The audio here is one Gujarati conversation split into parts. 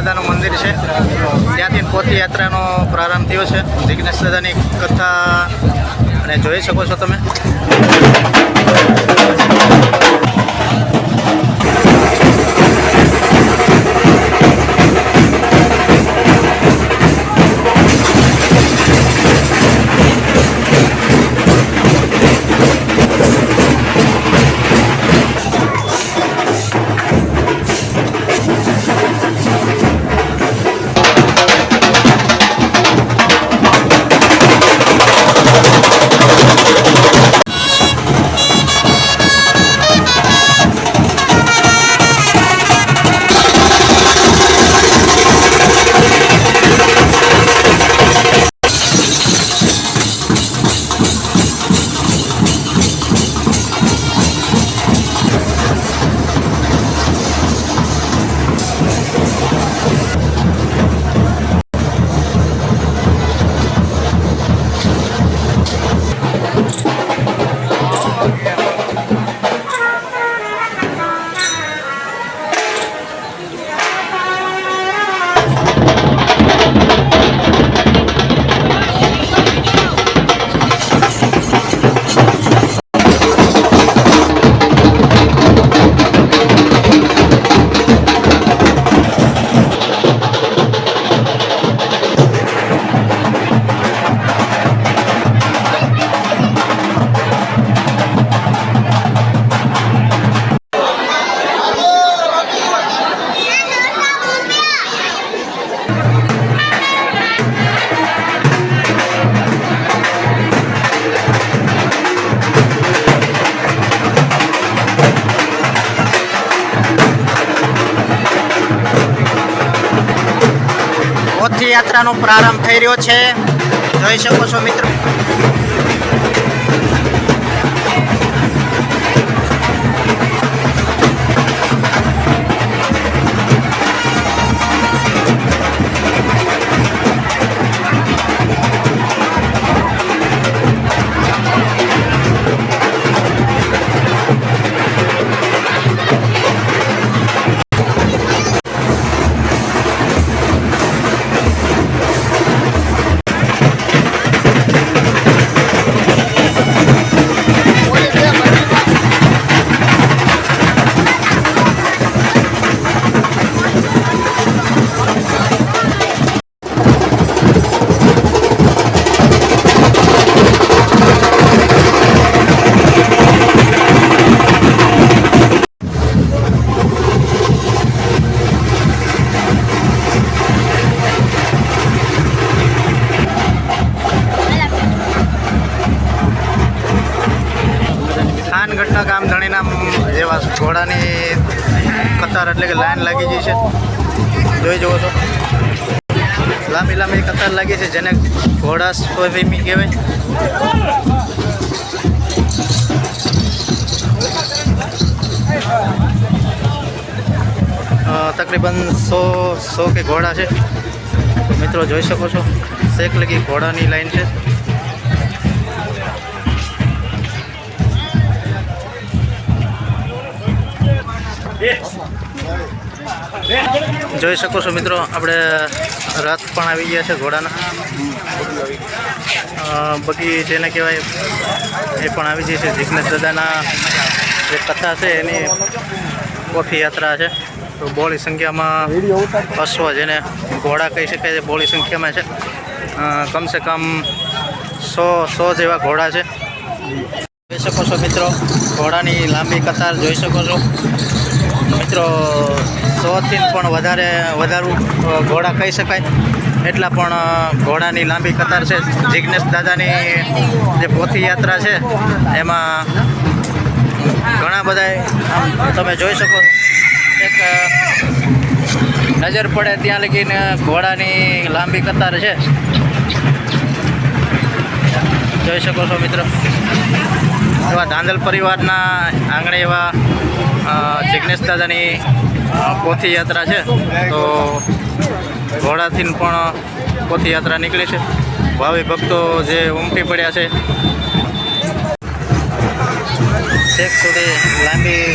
દાદાનું મંદિર છે, ત્યાંથી પદયાત્રાનો પ્રારંભ થયો છે. જિગ્નેશ દાદાની કથા અને જોઈ શકો છો તમે. યાત્રાનો પ્રારંભ થઈ રહ્યો છે, જોઈ શકો છો મિત્રો. થાનગઢના ગામ ધણીના જેવા ઘોડાની કતાર એટલે કે લાઈન લાગી ગઈ છે, જોઈ જવો છો. લાંબી લાંબી કતાર લાગી છે, જેને ઘોડા સ્વભૂમિ કહેવાય. તકરીબન 100 કે ઘોડા છે મિત્રો, જોઈ શકો છો. શેક લગી ઘોડાની લાઈન છે. જોઈ શકો છો મિત્રો, આપણે રથ પણ આવી ગયા છે ઘોડાના. બગી જેને કહેવાય એ પણ આવી જાય છે. જિગ્નેશ દાદાના જે કથા છે એની કોઠી યાત્રા છે. તો બોળી સંખ્યામાં અશ્વ જેને ઘોડા કહી શકાય છે, બોળી સંખ્યામાં છે. કમસે કમ 100 જેવા ઘોડા છે. જોઈ શકો છો મિત્રો, ઘોડાની લાંબી કતાર જોઈ શકો છો મિત્રો. 100થી પણ વધારું ઘોડા કહી શકાય એટલા પણ ઘોડાની લાંબી કતાર છે. જિગ્નેશ દાદાની જે પોથી યાત્રા છે એમાં ઘણા બધા તમે જોઈ શકો. એક નજર પડે ત્યાં લગીને ઘોડાની લાંબી કતાર છે, જોઈ શકો છો મિત્રો. એવા ધાંધલ પરિવારના આંગણે એવા જિગ્નેશ દાદાની પોથી યાત્રા છે. તો ઘોડાથી પણ પોથી યાત્રા નીકળી છે. ભાવિ ભક્તો જે ઉમટી પડ્યા છે, છેક સુધી લાંબી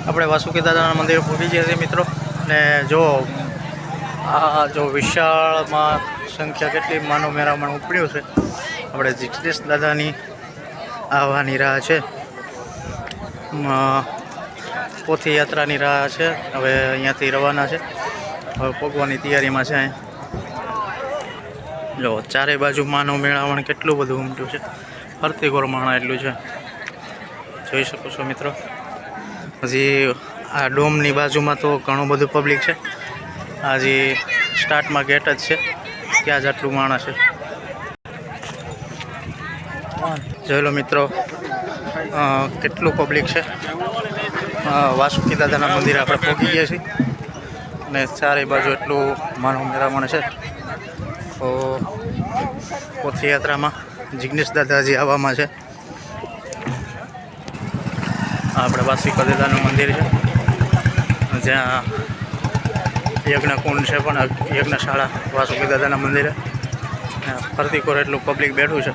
આપણે વાસુકી દાદાના મંદિરે પહોંચી ગયા છીએ મિત્રો. ને જો આ જો વિશાળમાં સંખ્યા કેટલી માનવ મેળામણ ઉપડ્યું છે. આપણે જગદીશ દાદાની આવવાની રાહ છે. પોથી યાત્રાની રાહ છે. હવે અહીંયાથી રવાના છે. હવે પહોંચવાની તૈયારીમાં છે. જો ચારે બાજુ માનવ મેળામણ કેટલું બધું ઉમટ્યું છે. ફરતી કોર માણા એટલું છે, જોઈ શકો છો મિત્રો. હજી આ ડોમની બાજુમાં તો ઘણું બધું પબ્લિક છે. હજી સ્ટાર્ટમાં ગેટ જ છે, ત્યાં જ આટલું માણસ છે. જોઈ લો મિત્રો કેટલું પબ્લિક છે. વાસુકી દાદાના મંદિરે આપણે પહોંચી ગયા છીએ અને ચારે બાજુ એટલું માનવ મેળામણ છે. તો પોથયાત્રામાં જિગ્નેશ દાદાજી આવવામાં છે. આપણે વાસુકી દાદાનું મંદિર છે, જ્યાં યજ્ઞકુંડ છે, પણ યજ્ઞશાળા વાસુકી દાદાના મંદિરે ફરતી કોર એટલું પબ્લિક બેઠું છે.